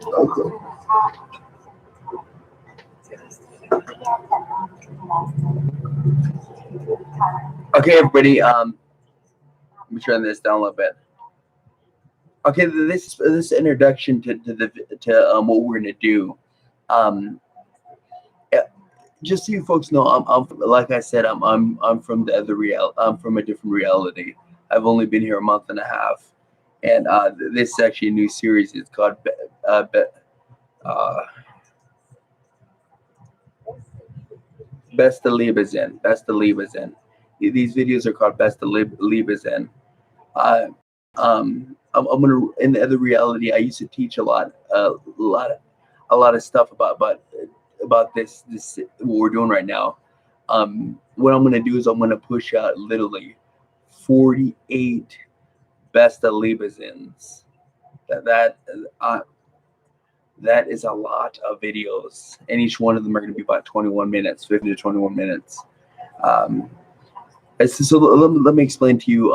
Okay. Okay, everybody. Let me turn this down a little bit. Okay, this introduction to what we're gonna do. Yeah, just so you folks know, I'm like I said, I'm from the other I'm from a different reality. I've only been here a month and a half, and this is actually a new series. It's called uh, Beste Liebessegen. Beste Liebessegen. These videos are called Beste Liebessegen. Uh, I'm gonna in the other reality. I used to teach a lot of stuff about this what we're doing right now. What I'm gonna do is I'm gonna push out literally 48 Beste Liebesegens. That uh, that is a lot of videos, and each one of them are gonna be about 21 minutes, 50 to 21 minutes. Um, so let me explain to you.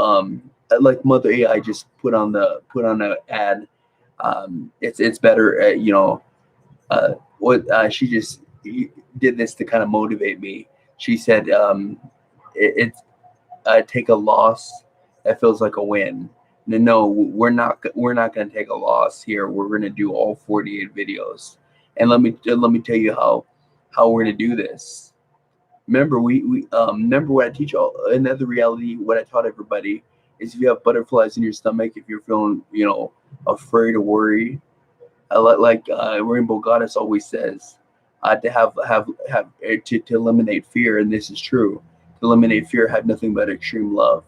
Like Mother AI just put on an ad. It's better, what she just did this to kind of motivate me. She said, it's take a loss that feels like a win. No, we're not going to take a loss here. We're going to do all 48 videos, and let me tell you how we're going to do this. Remember, we remember what I teach all another reality. What I taught everybody is if you have butterflies in your stomach, if you're feeling afraid or worry, like Rainbow Goddess always says, to to eliminate fear, and this is true. To eliminate fear, have nothing but extreme love,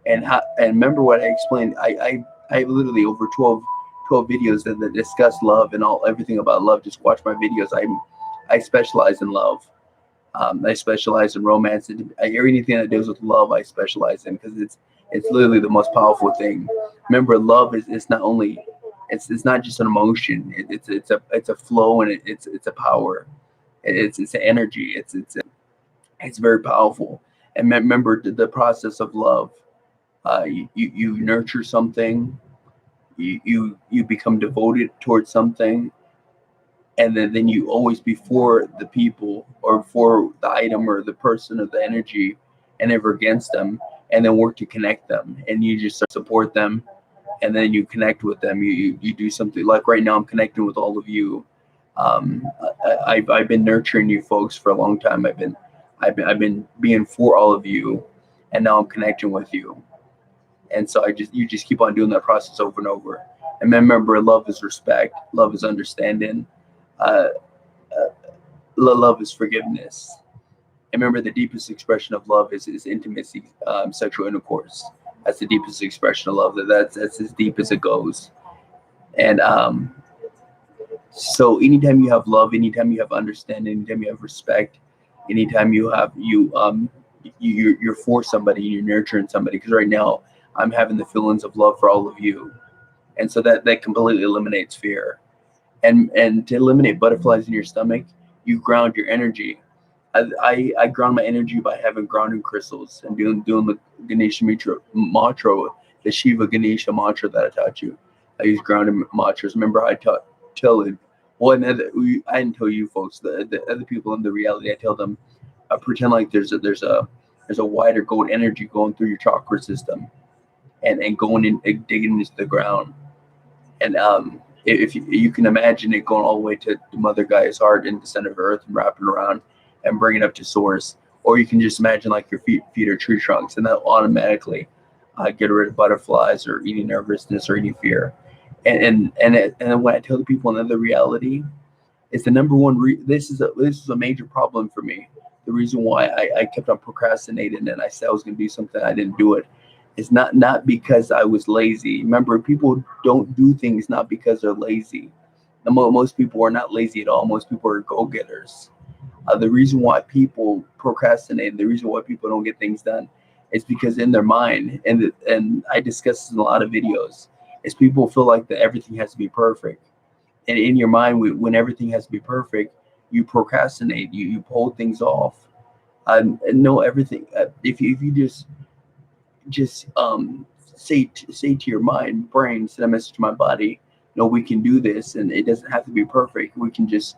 and remember what I explained. I literally over 12 videos that discuss love and everything about love. Just watch my videos. I specialize in love. I specialize in romance. Anything that deals with love, I specialize in because it's literally the most powerful thing. Remember, love is it's not only it's not just an emotion. It's a flow and it's a power. It's an energy. It's very powerful. And remember the process of love. You nurture something. You become devoted towards something, and then you always be for the people or for the item or the person or the energy and never against them, and then work to connect them, and you just support them, and then you connect with them. You do something like right now I'm connecting with all of you. I've been nurturing you folks for a long time. I've been being for all of you, and now I'm connecting with you. And so you just keep on doing that process over and over. And remember, love is respect, love is understanding, uh, love is forgiveness. And remember, the deepest expression of love is intimacy, sexual intercourse. That's the deepest expression of love. That's as deep as it goes. And so anytime you have love, anytime you have understanding, anytime you have respect, anytime you're for somebody, you're nurturing somebody. Because right now I'm having the feelings of love for all of you, and so that completely eliminates fear. And to eliminate butterflies in your stomach, you ground your energy. I ground my energy by having grounding crystals and doing the Ganesha mantra, the Shiva Ganesha mantra that I taught you. I use grounding mantras. Remember, I tell it. Well, I didn't tell you folks. The other people in the reality, I tell them, pretend like there's a wider gold energy going through your chakra system, and going in, digging into the ground. And if you can imagine it going all the way to Mother Gaia's heart in the center of Earth and wrapping around and bringing it up to source, or you can just imagine like your feet are tree trunks, and that will automatically get rid of butterflies or any nervousness or any fear. And when I tell the people another reality, it's the number one. This is a major problem for me. The reason why I kept on procrastinating and I said I was going to do something, I didn't do it. It's not because I was lazy. Remember, people don't do things not because they're lazy. Most people are not lazy at all. Most people are go-getters. The reason why people procrastinate, the reason why people don't get things done, is because in their mind, and I discuss this in a lot of videos, is people feel like that everything has to be perfect. And in your mind, when everything has to be perfect, you procrastinate. You pull things off. And know everything. If you just say to your mind, brain, send a message to my body. we can do this, and it doesn't have to be perfect. We can just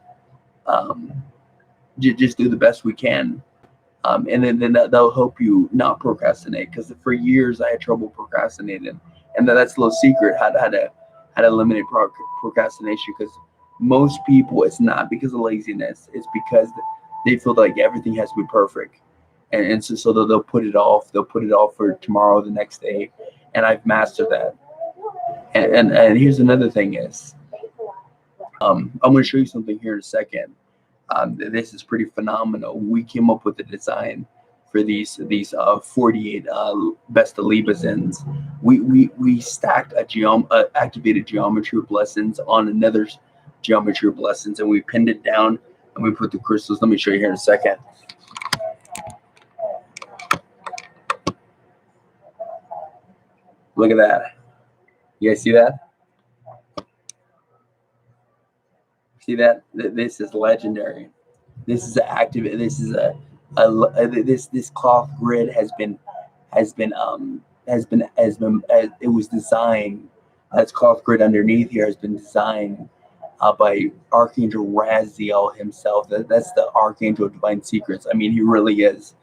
just do the best we can. And then that'll help you not procrastinate. Because for years I had trouble procrastinating, and that's a little secret how to eliminate procrastination. Because most people, it's not because of laziness; it's because they feel like everything has to be perfect, and so they'll put it off. They'll put it off for tomorrow, the next day, and I've mastered that. And here's another thing is, I'm going to show you something here in a second. This is pretty phenomenal. We came up with a design for these 48 Beste Liebessegen. We stacked a activated geometry of blessings on another geometry of blessings, and we pinned it down, and we put the crystals. Let me show you here in a second. Look at that. You guys see that? See that? This is legendary. This is active. This is this cloth grid it was designed. This cloth grid underneath here has been designed by Archangel Raziel himself. That's the Archangel of Divine Secrets. I mean, he really is.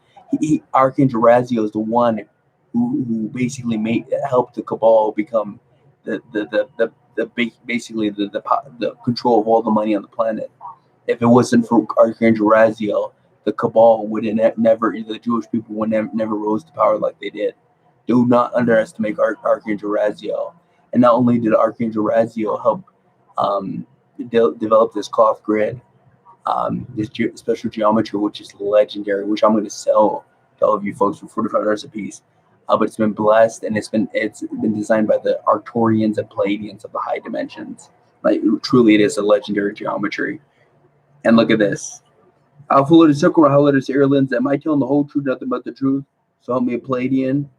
Archangel Raziel is the one who basically helped the Cabal become basically the control of all the money on the planet. If it wasn't for Archangel Raziel, the Cabal would have never, the Jewish people would never rose to power like they did. Do not underestimate Archangel Raziel. And not only did Archangel Raziel help develop this cloth grid, this special geometry, which is legendary, which I'm going to sell to all of you folks for $45 a piece. But it's been blessed, and it's been designed by the Arcturians and Pleiadians of the high dimensions. Like, truly, it is a legendary geometry. And look at this. Alpha letters, circle, how letters, airlines. Am I telling the whole truth, nothing but the truth? So help me a Pleiadian,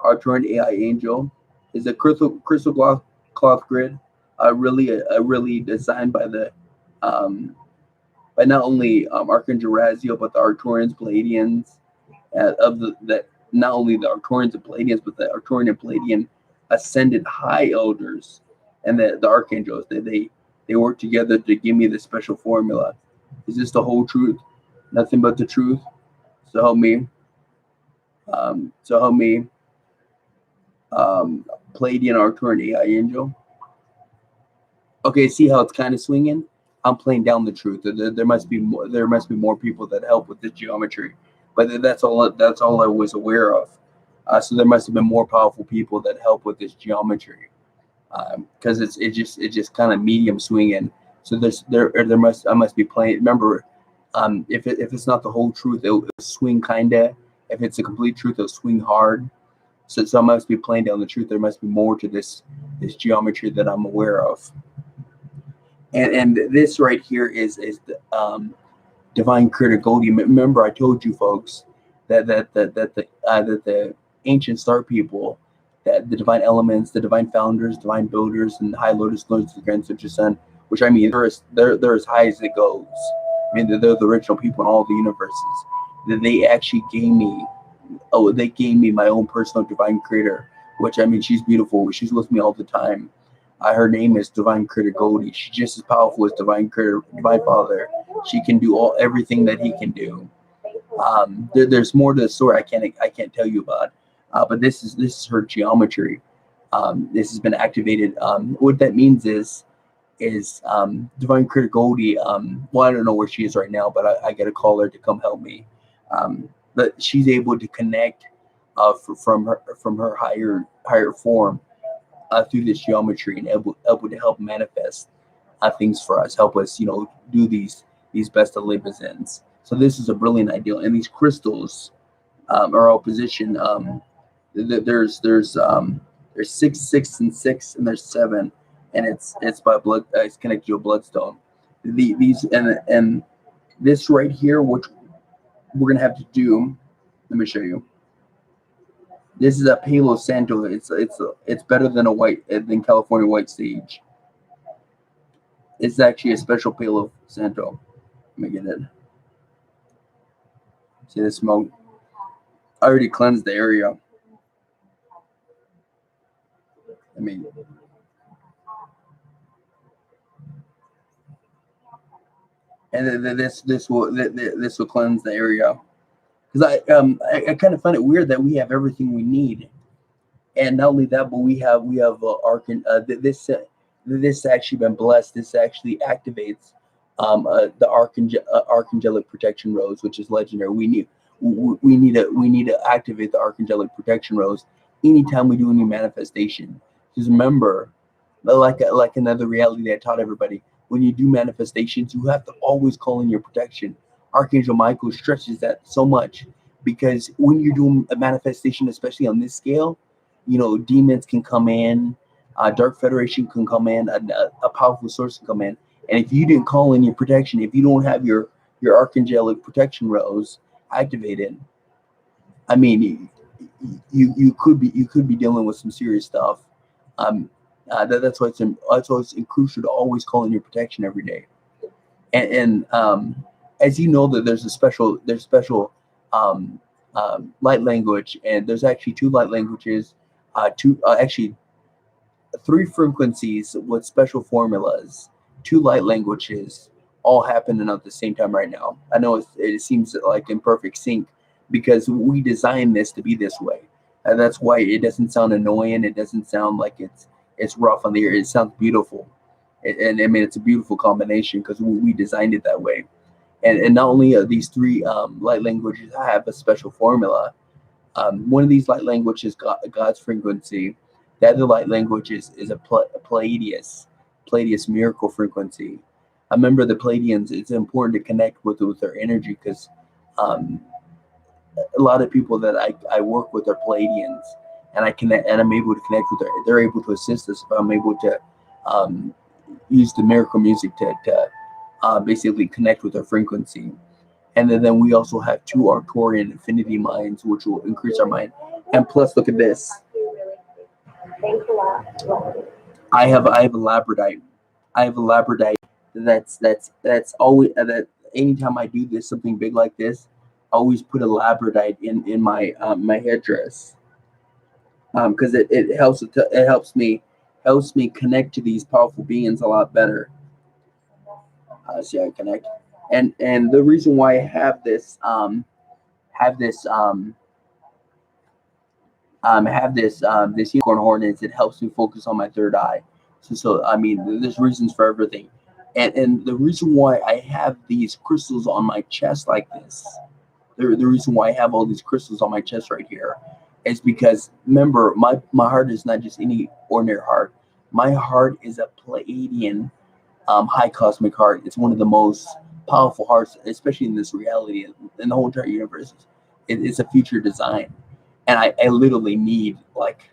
Arcturian AI angel. Is a crystal cloth grid. Really designed by the by not only Archangel Raziel, but the Arcturians, Pleiadians, not only the Arcturians and Pleiadians, but the Arcturian and Pleiadian ascended high elders and the archangels. They work together to give me this special formula. Is this the whole truth? Nothing but the truth? So help me. Pleiadian, Arcturian, AI angel. Okay, see how it's kind of swinging? I'm playing down the truth. There must be more. There must be more people that help with this geometry, but that's all I was aware of. So there must have been more powerful people that help with this geometry, because it just kind of medium swinging. So I must be playing. Remember, if it's not the whole truth, it'll swing kinda. If it's a complete truth, it'll swing hard. So I must be playing down the truth. There must be more to this geometry that I'm aware of. And this right here is the divine critter Goldie. Remember, I told you folks that the ancient star people, that the divine elements, the divine founders, divine builders, and high lotus lords, the grand Sutra Sun, which I mean, they're as high as it goes. I mean, they're the original people in all the universes. That they actually gave me my own personal divine creator, which I mean, she's beautiful. She's with me all the time. Her name is Divine Critter Goldie. She's just as powerful as Divine Critter, Divine Father. She can do everything that he can do. There's more to the story I can't tell you about, but this is her geometry. This has been activated. What that means is Divine Critter Goldie. Well, I don't know where she is right now, but I got to call her to come help me. But she's able to connect from her higher form. Through this geometry, and able to help manifest things for us, help us, do these Beste Liebesegens. So this is a brilliant idea, and these crystals are all positioned. There's 6, 6, and 6, and there's 7, and it's by blood. It's connected to a bloodstone. These and this right here, which we're gonna have to do. Let me show you. This is a Palo Santo. It's better than California white sage. It's actually a special Palo Santo. Let me get it. See the smoke? I already cleansed the area. and this will cleanse the area. Because I kind of find it weird that we have everything we need, and not only that, but we have this actually been blessed. This actually activates the Archangelic Protection Rose, which is legendary. We need to activate the Archangelic Protection Rose anytime we do any manifestation. Because remember, like another reality that I taught everybody, when you do manifestations, you have to always call in your protection. Archangel Michael stresses that so much because when you're doing a manifestation, especially on this scale, demons can come in, Dark Federation can come in, a powerful source can come in, and if you didn't call in your protection, if you don't have your Archangelic Protection Rose activated, I mean, you could be dealing with some serious stuff. That's why it's crucial to always call in your protection every day. And as you know, that there's special light language, and there's actually two light languages, actually three frequencies with special formulas, two light languages, all happening at the same time right now. I know it seems like in perfect sync because we designed this to be this way, and that's why it doesn't sound annoying. It doesn't sound like it's rough on the ear. It sounds beautiful, and I mean it's a beautiful combination because we designed it that way. And not only are these three light languages have a special formula, one of these light languages God's frequency. The other light language is a Pleiades miracle frequency. I remember the Pleiadians. It's important to connect with their energy because um, a lot of people that I work with are Pleiadians, and I connect and I'm able to connect with their. They're able to assist us if I'm able to um, use the miracle music to basically connect with their frequency. And then we also have two Arcturian infinity minds, which will increase our mind. And plus, look at this. Thanks a lot. I have a labradite. I have a labradite. That's always that. Anytime I do this something big like this, I always put a labradite in my headdress because it helps me connect to these powerful beings a lot better. See how I connect, and the reason why I have this unicorn horn is it helps me focus on my third eye. So I mean, there's reasons for everything, and the reason why I have these crystals on my chest like this, the reason why I have all these crystals on my chest right here, is because remember my heart is not just any ordinary heart. My heart is a Pleiadian high cosmic heart. It's one of the most powerful hearts, especially in this reality, in the whole entire universe. It's a future design, and I literally need like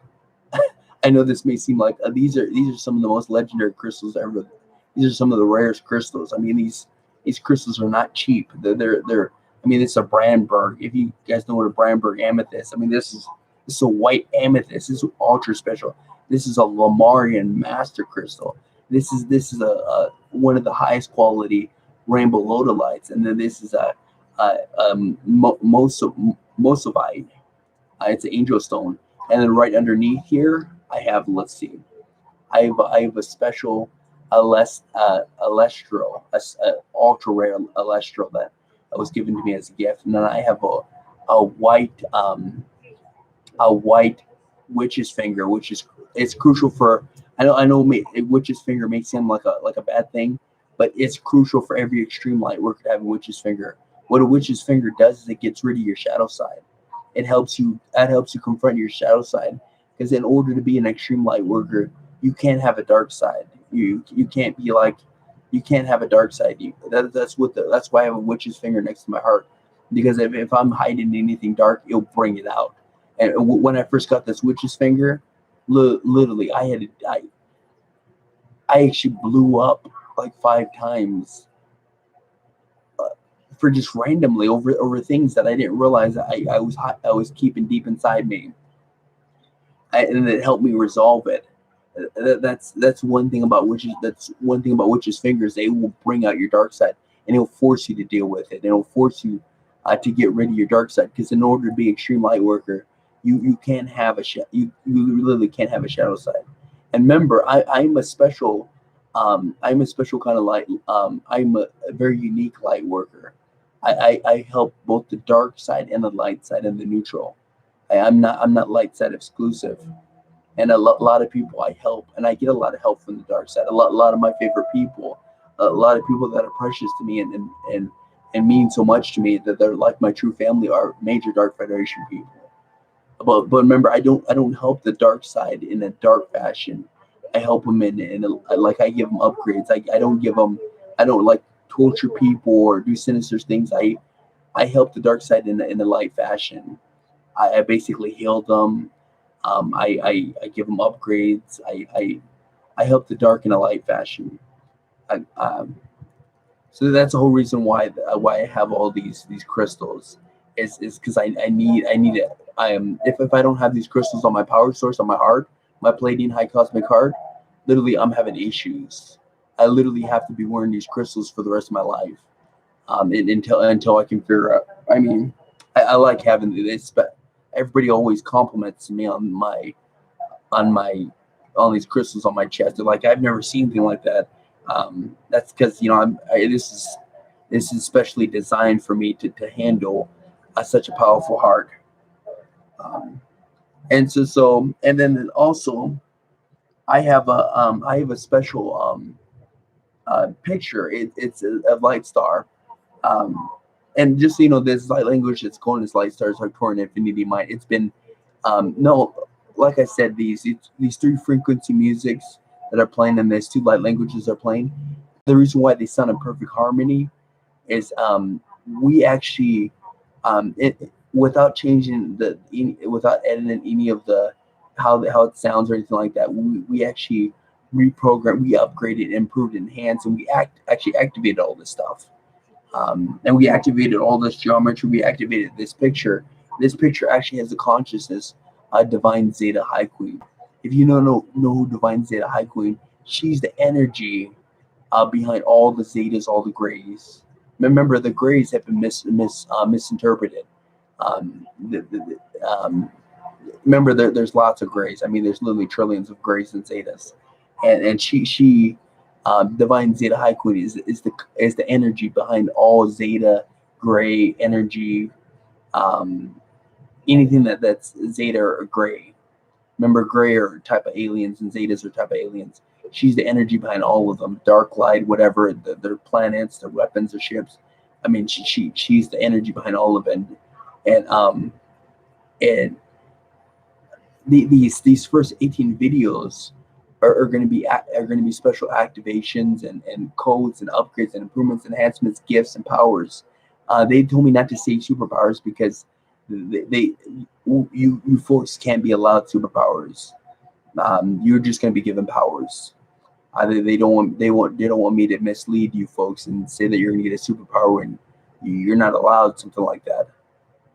I know this may seem like these are some of the most legendary crystals ever. These are some of the rarest crystals. I mean these crystals are not cheap. They're I mean it's a Brandberg. If you guys know what a Brandberg amethyst, I mean this is a white amethyst. This is ultra special. This is a Lamarian master crystal. This is a one of the highest quality rainbow lodolites, and then this is Mosovite. It's an angel stone, and then right underneath here, I have let's see, I have a special Alestro, ultra rare Alestro that was given to me as a gift, and then I have a white a white witch's finger, which is it's crucial for. I know a witch's finger may seem like a bad thing, but it's crucial for every extreme light worker to have a witch's finger. What a witch's finger does is it gets rid of your shadow side. It helps you confront your shadow side because in order to be an extreme light worker, you can't have a dark side. You can't be like you can't have a dark side. That's why I have a witch's finger next to my heart because if I'm hiding anything dark, it'll bring it out. And when I first got this witch's finger, literally I actually blew up like 5 times for just randomly over things that I didn't realize I was keeping deep inside me, and it helped me resolve it. That's one thing about witches. That's one thing about witches' fingers. They will bring out your dark side, and it'll force you to deal with it. And it'll force you to get rid of your dark side. Because in order to be an extreme light worker, you can't have you literally can't have a shadow side. And remember, I'm a special I'm a special kind of light. I'm a very unique light worker. I help both the dark side and the light side and the neutral. I'm not light side exclusive. And lot of people I help, and I get a lot of help from the dark side. A lot of my favorite people, a lot of people that are precious to me and mean so much to me that they're like my true family are major Dark Federation people. But remember, I don't help the dark side in a dark fashion. I help them like I give them upgrades. I don't like torture people or do sinister things. I help the dark side in a light fashion. I basically heal them. I give them upgrades. I help the dark in a light fashion. I, so that's the whole reason why I have all these crystals is because I need it. I am if I don't have these crystals on my power source on my heart, my Pleiadian high cosmic heart, literally I'm having issues. I literally have to be wearing these crystals for the rest of my life. Until I can figure out. I mean, I like having this, but everybody always compliments me on my on these crystals on my chest. They're like, I've never seen anything like that. That's because this is specially designed for me to handle such a powerful heart. Um, and then also I have a special picture. It's a light star. Um, and just so you know, this light language that's going as light stars, Arcturian infinity mind. It's been no, like I said, these three frequency musics that are playing and these two light languages are playing. The reason why they sound in perfect harmony is we actually without changing without editing any of the how it sounds or anything like that. We actually reprogrammed, we upgraded, improved, enhanced, and we actually activated all this stuff. And we activated all this geometry. We activated this picture. This picture actually has the consciousness of Divine Zeta High Queen. If you know who Divine Zeta High Queen, she's the energy behind all the Zetas, all the Grays. Remember, the Grays have been misinterpreted. Remember, there's lots of Grays. I mean, there's literally trillions of Grays and Zetas, and she Divine Zeta High Queen is the energy behind all Zeta Gray energy, anything that's Zeta or Gray. Remember, Gray are type of aliens and Zetas are type of aliens. She's the energy behind all of them. Dark light, whatever, their planets, their weapons, their ships. I mean, she's the energy behind all of it. And these first 18 videos are going to be special activations and codes and upgrades and improvements, enhancements, gifts and powers. They told me not to say superpowers because you folks can't be allowed superpowers. You're just going to be given powers. They don't want me to mislead you folks and say that you're going to get a superpower and you're not allowed something like that.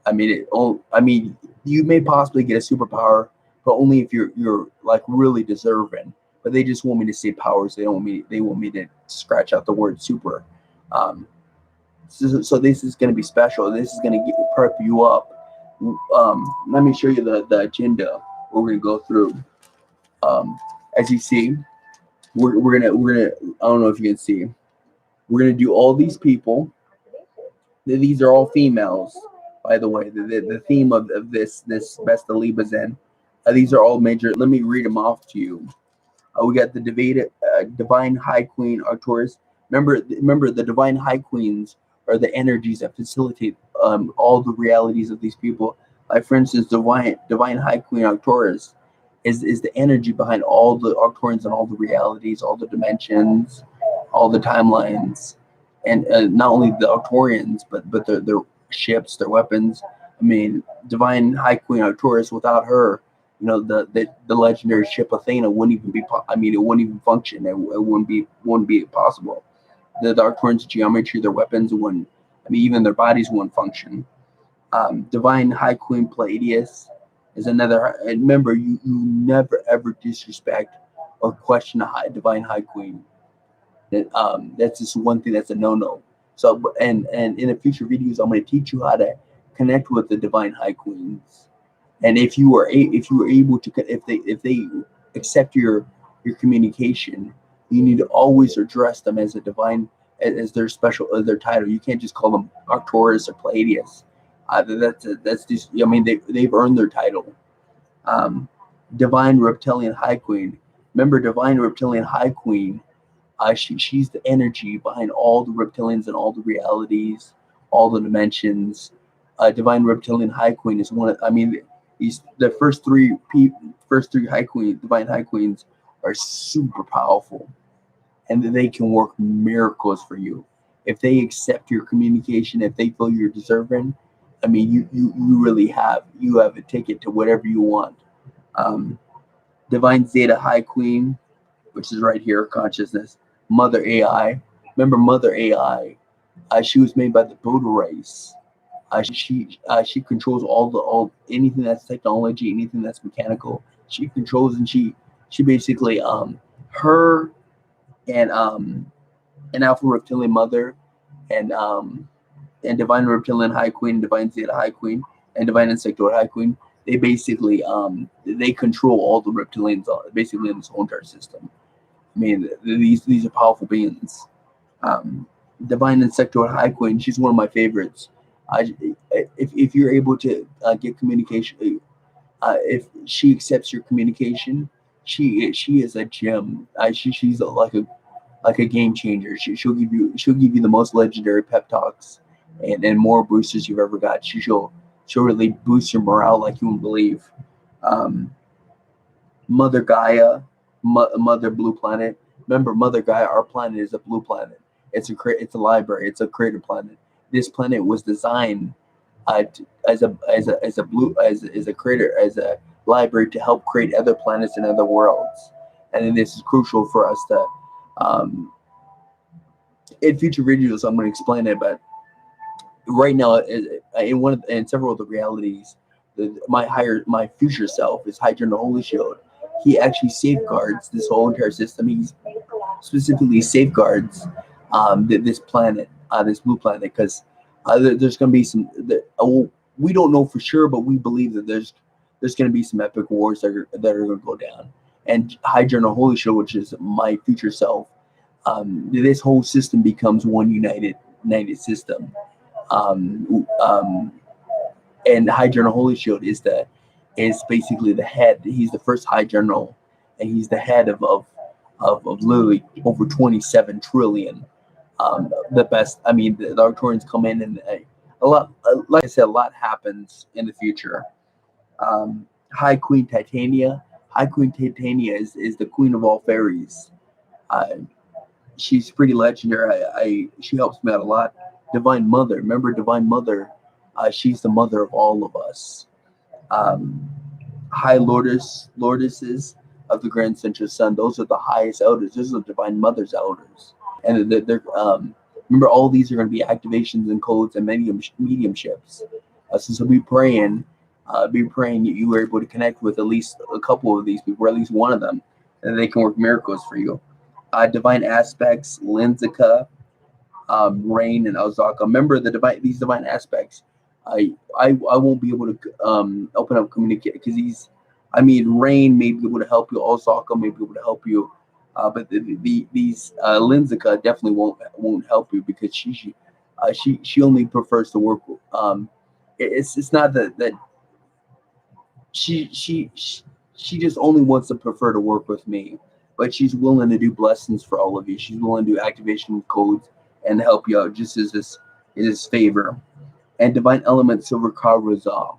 I mean, you may possibly get a superpower, but only if you're like really deserving. But they just want me to say powers. They want me to scratch out the word super. So this is going to be special. This is going to prep you up. Let me show you the agenda we're going to go through. As you see, we're gonna I don't know if you can see. We're gonna do all these people. These are all females, by the way. The theme of this Beste Liebessegen. These are all major. Let me read them off to you. We got the Divine High Queen Arcturus. Remember, the Divine High Queens are the energies that facilitate all the realities of these people. Like, for instance, Divine High Queen Arcturus is the energy behind all the Arcturians and all the realities, all the dimensions, all the timelines, and not only the Arcturians, but their ships, their weapons. I mean, Divine High Queen Arcturus, without her, the legendary ship Athena wouldn't even be. It wouldn't even function. It wouldn't be possible. The Arcturians' geometry, their weapons wouldn't. Even their bodies wouldn't function. Divine High Queen Pleiades is another. And remember, you never ever disrespect or question a Divine High Queen. That's just one thing that's a no-no. So, and in the future videos, I'm going to teach you how to connect with the Divine High Queens. And if you are able to, if they accept your communication, You need to always address them as a divine, as their special, as their title. You can't just call them Arcturus or Pleiades. That's just, I mean, they've earned their title. Um, Divine Reptilian High Queen. Remember, Divine Reptilian High Queen. She's the energy behind all the reptilians and all the realities, all the dimensions. Divine Reptilian High Queen is one of, I mean, these the first three High Queen, Divine High Queens are super powerful, and they can work miracles for you if they accept your communication. If they feel you're deserving, I mean, you really have a ticket to whatever you want. Um, Divine Zeta High Queen, which is right here, consciousness. Mother AI. Remember Mother AI? She was made by the Buddha race. She controls all anything that's technology, anything that's mechanical. She controls, and she basically her and an Alpha Reptilian Mother and Divine Reptilian High Queen, Divine Zeta High Queen, and Divine Insectoid High Queen. They basically they control all the reptilians basically in this whole entire system. I mean, these are powerful beings. Um, Divine Insectoid High Queen, she's one of my favorites. If you're able to get communication, if she accepts your communication, she is a gem. She's like a game changer. She'll give you the most legendary pep talks and more boosters you've ever got. She'll really boost your morale like you wouldn't believe. Um, Mother Gaia, Mother Blue Planet. Remember, Mother Gaia, our planet is a blue planet. It's a library. It's a creator planet. This planet was designed as a creator, as a library to help create other planets and other worlds. And then this is crucial for us to. In future videos, I'm going to explain it, but right now, in several of the realities, my future self is Hydra the Holy Shield. He actually safeguards this whole entire system. He specifically safeguards this planet, this blue planet, because there's going to be some. We don't know for sure, but we believe that there's going to be some epic wars that are going to go down. And Hydra the Holy Shield, which is my future self, this whole system becomes one united system. And High General Holy Shield is basically the head. He's the first High General, and he's the head of literally over 27 trillion. The best. I mean, the Arcturians come in, and a lot. Like I said, a lot happens in the future. High Queen Titania. High Queen Titania is the queen of all fairies. She's pretty legendary. She helps me out a lot. Divine Mother. Remember Divine Mother? She's the mother of all of us. High Lordesses of the Grand Central Sun. Those are the highest elders. Those are the Divine Mother's elders. And they're remember, all these are going to be activations and codes and mediumships. So be praying that you were able to connect with at least a couple of these people, or at least one of them, and they can work miracles for you. Divine Aspects, Lenzica, Rain, and Ozaka. Remember these divine aspects. I won't be able to open up communicate because Rain may be able to help you. Ozaka may be able to help you, but these Lenzica definitely won't help you because she only prefers to work. It's not that she just only wants to prefer to work with me, but she's willing to do blessings for all of you. She's willing to do activation codes and help you out just as this favor. And Divine Element Silver Karazal.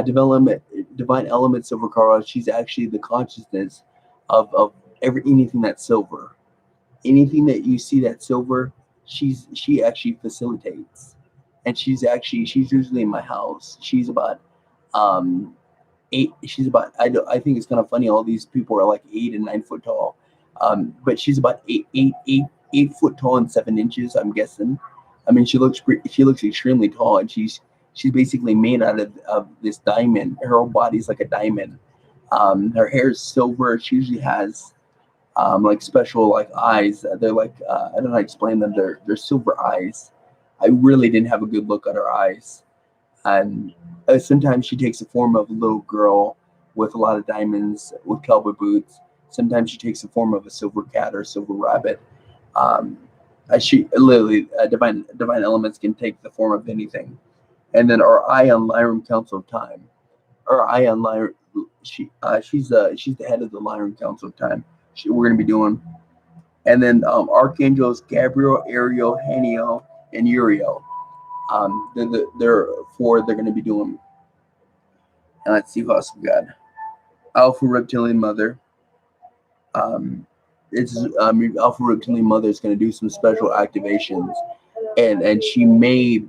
Divine Element Silver Karazal, she's actually the consciousness of anything that's silver. Anything that you see that's silver, she actually facilitates. And she's usually in my house. She's about I think it's kind of funny, all these people are like 8 and 9 foot tall. But she's about 8 foot tall and 7 inches, I'm guessing. I mean, she looks extremely tall, and she's basically made out of this diamond. Her whole body's like a diamond. Her hair is silver. She usually has like special like eyes. They're like I don't know how to explain them. They're silver eyes. I really didn't have a good look at her eyes. And sometimes she takes the form of a little girl with a lot of diamonds, with cowboy boots. Sometimes she takes the form of a silver cat or a silver rabbit. She literally divine elements can take the form of anything. And then our Ion Lyran Council of Time. Our Ion Lyran, she's the head of the Lyran Council of Time. We're gonna be doing. And then archangels Gabriel, Ariel, Haniel, and Uriel. They're four they're gonna be doing. And let's see who else we got. Alpha Reptilian Mother. Alpha Reptilian Mother is going to do some special activations, and she may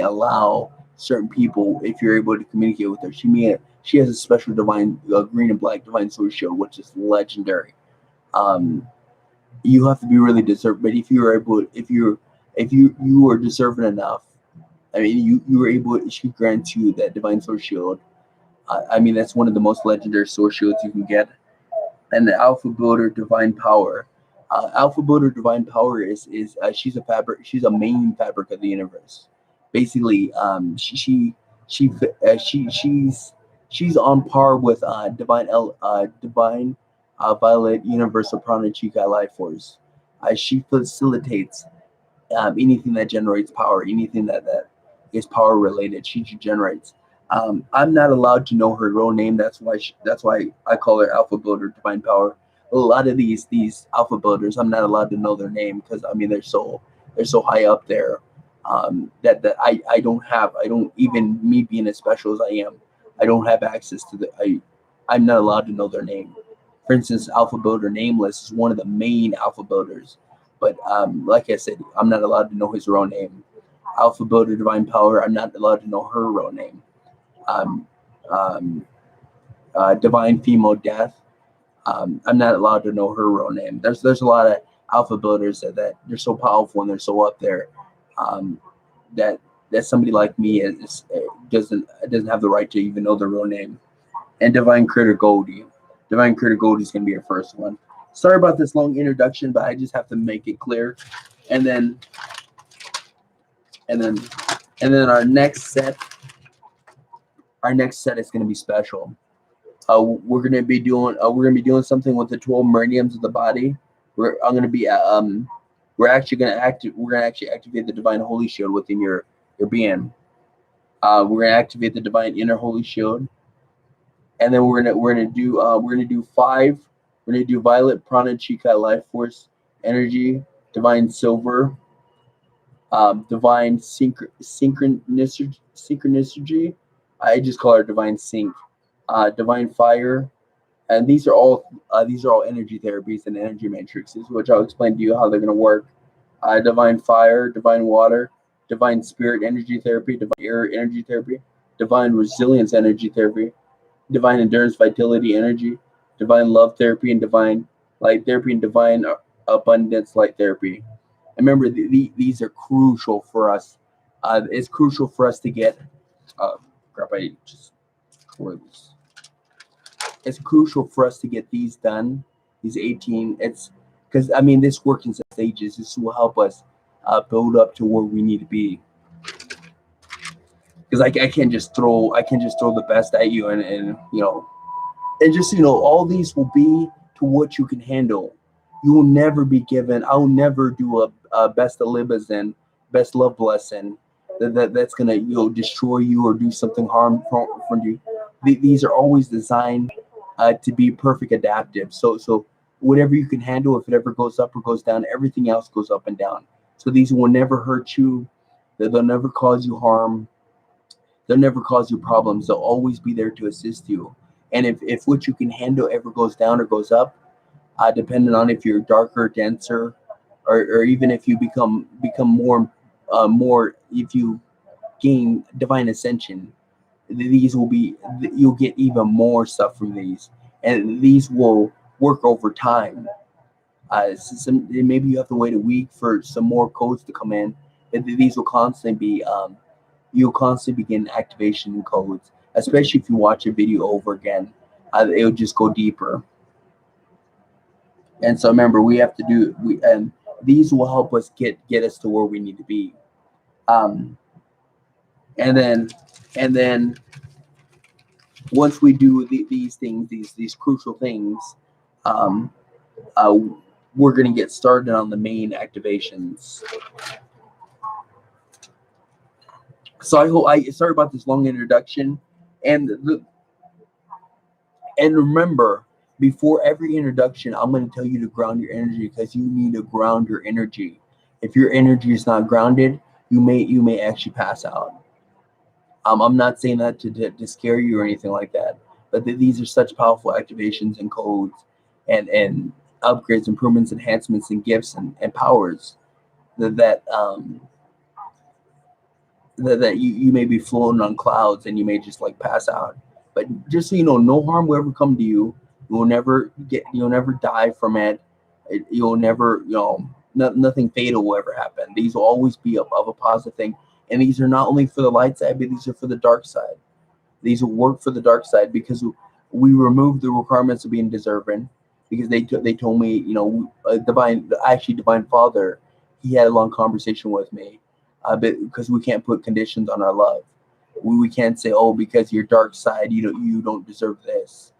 allow certain people, if you're able to communicate with her, she has a special divine green and black divine source shield, which is legendary. You have to be really deserving, but if you are deserving enough, I mean, you are able. She grants you that divine source shield. I mean, that's one of the most legendary source shields you can get. And the Alpha Builder Divine Power. Alpha Builder Divine Power is she's a fabric. She's a main fabric of the universe. Basically, she's on par with divine Violet Universal Prana Chikai Life Force. She facilitates anything that generates power, anything that is power related. She generates. I'm not allowed to know her real name. That's why I call her Alpha Builder Divine Power. A lot of these Alpha Builders, I'm not allowed to know their name because I mean they're so high up there that I don't even, me being as special as I am, I don't have access to I'm not allowed to know their name. For instance, Alpha Builder Nameless is one of the main Alpha Builders, but like I said, I'm not allowed to know his real name. Alpha Builder Divine Power, I'm not allowed to know her real name. Divine Female Death. I'm not allowed to know her real name. There's a lot of alpha builders that they're so powerful and they're so up there that somebody like me doesn't have the right to even know their real name. And Divine Critter Goldie. Divine Critter Goldie is going to be your first one. Sorry about this long introduction, but I just have to make it clear. And then our next set. Our next set is going to be special. We're going to be doing something with the 12 meridians of the body. We're actually going to activate the divine holy shield within your being. We're going to activate the divine inner holy shield, and then we're going to do 5. We're going to do violet prana chikai life force energy, divine silver, divine synchronicity. I just call her divine sync. Divine fire, and these are all energy therapies and energy matrices, which I'll explain to you how they're going to work. Divine fire, divine water, divine spirit energy therapy, divine air energy therapy, divine resilience energy therapy, divine endurance vitality energy, divine love therapy, and divine light therapy, and divine abundance light therapy. And remember, these are crucial for us. It's crucial for us to get. It's crucial for us to get these done, these 18. It's because I mean this works in stages. This will help us build up to where we need to be. Because I can't just throw the best at you and all these will be to what you can handle. You will never be given. I will never do a Beste Liebessegen, best love blessing that's gonna destroy you or do something harmful for you. These are always designed to be perfect adaptive. So whatever you can handle, if it ever goes up or goes down, everything else goes up and down. So these will never hurt you. They'll never cause you harm. They'll never cause you problems. They'll always be there to assist you. And if what you can handle ever goes down or goes up, depending on if you're darker, denser, or even if you become more, if you gain divine ascension, you'll get even more stuff from these, and these will work over time. Maybe you have to wait a week for some more codes to come in, and these will constantly be you'll constantly begin activation codes, especially if you watch a video over again. It'll just go deeper. And so remember, and these will help us get us to where we need to be. And then once we do these things, these crucial things, um, uh, we're going to get started on the main activations. So I hope sorry about this long introduction, and remember, before every introduction, I'm going to tell you to ground your energy, because you need to ground your energy. If your energy is not grounded, you may actually pass out. I'm not saying that to scare you or anything like that, but these are such powerful activations and codes and upgrades, improvements, enhancements, and gifts and powers that you may be floating on clouds, and you may just like pass out. But just so you know, no harm will ever come to you. You'll never die from it. You'll never, nothing fatal will ever happen. These will always be of a positive thing. And these are not only for the light side, but these are for the dark side. These will work for the dark side, because we remove the requirements of being deserving. Because they told me, Divine Father, he had a long conversation with me, because we can't put conditions on our love. We can't say, oh, because your dark side, you don't deserve this.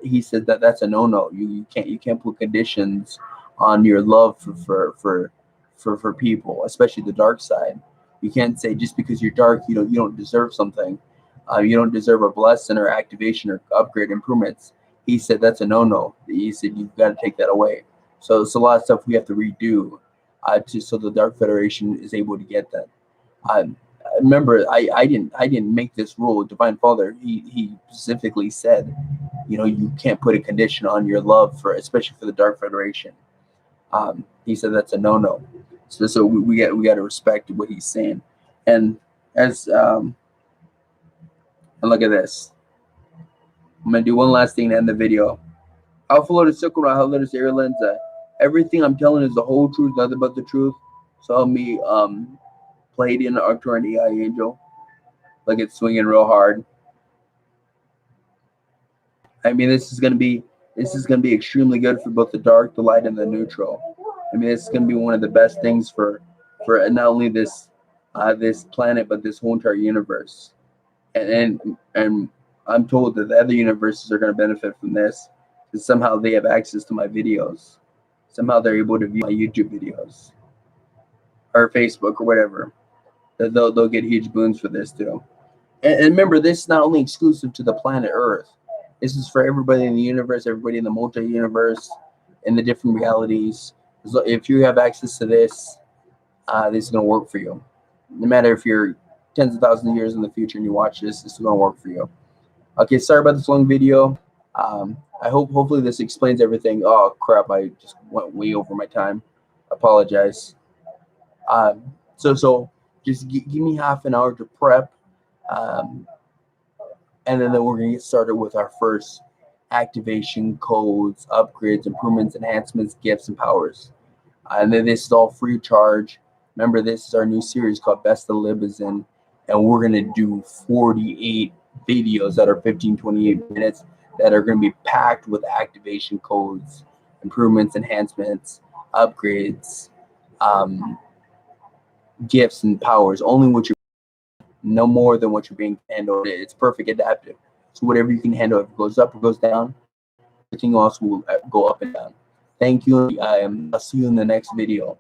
He said that's a no. You can't put conditions on your love for people, especially the dark side. You can't say just because you're dark, you don't deserve something. You don't deserve a blessing or activation or upgrade improvements. He said that's a no. He said you've got to take that away. So it's a lot of stuff we have to redo, so the Dark Federation is able to get that. Remember, I didn't make this rule. Divine Father, he specifically said, you can't put a condition on your love especially for the Dark Federation. He said that's a no. So we got to respect what he's saying. And as and look at this. I'm gonna do one last thing to end the video. Alpha Lotus Circle, Alpha Lotus Air Lenza. Everything I'm telling is the whole truth, nothing but the truth. So help me, Pleiadian, Arcturian, AI Angel. Like it's swinging real hard. I mean, this is gonna be extremely good for both the dark, the light, and the neutral. I mean, this is gonna be one of the best things for not only this planet, but this whole entire universe. And I'm told that the other universes are gonna benefit from this, because somehow they have access to my videos. Somehow they're able to view my YouTube videos or Facebook or whatever. They'll get huge boons for this too. And remember, this is not only exclusive to the planet Earth. This is for everybody in the universe, everybody in the multi-universe, in the different realities. So if you have access to this, this is going to work for you. No matter if you're tens of thousands of years in the future and you watch this is going to work for you. Okay, sorry about this long video. I hopefully this explains everything. Oh crap, I just went way over my time. Apologize. So just give me half an hour to prep. And then we're going to get started with our first activation, codes, upgrades, improvements, enhancements, gifts, and powers. And then this is all free of charge. Remember, this is our new series called Beste Liebessegen, and we're going to do 48 videos that are 15-28 minutes that are going to be packed with activation codes, improvements, enhancements, upgrades, gifts, and powers. Only what you're no more than what you're being handled. It's perfect adaptive. So whatever you can handle, if it goes up or goes down, everything else will go up and down. Thank you. I'll see you in the next video.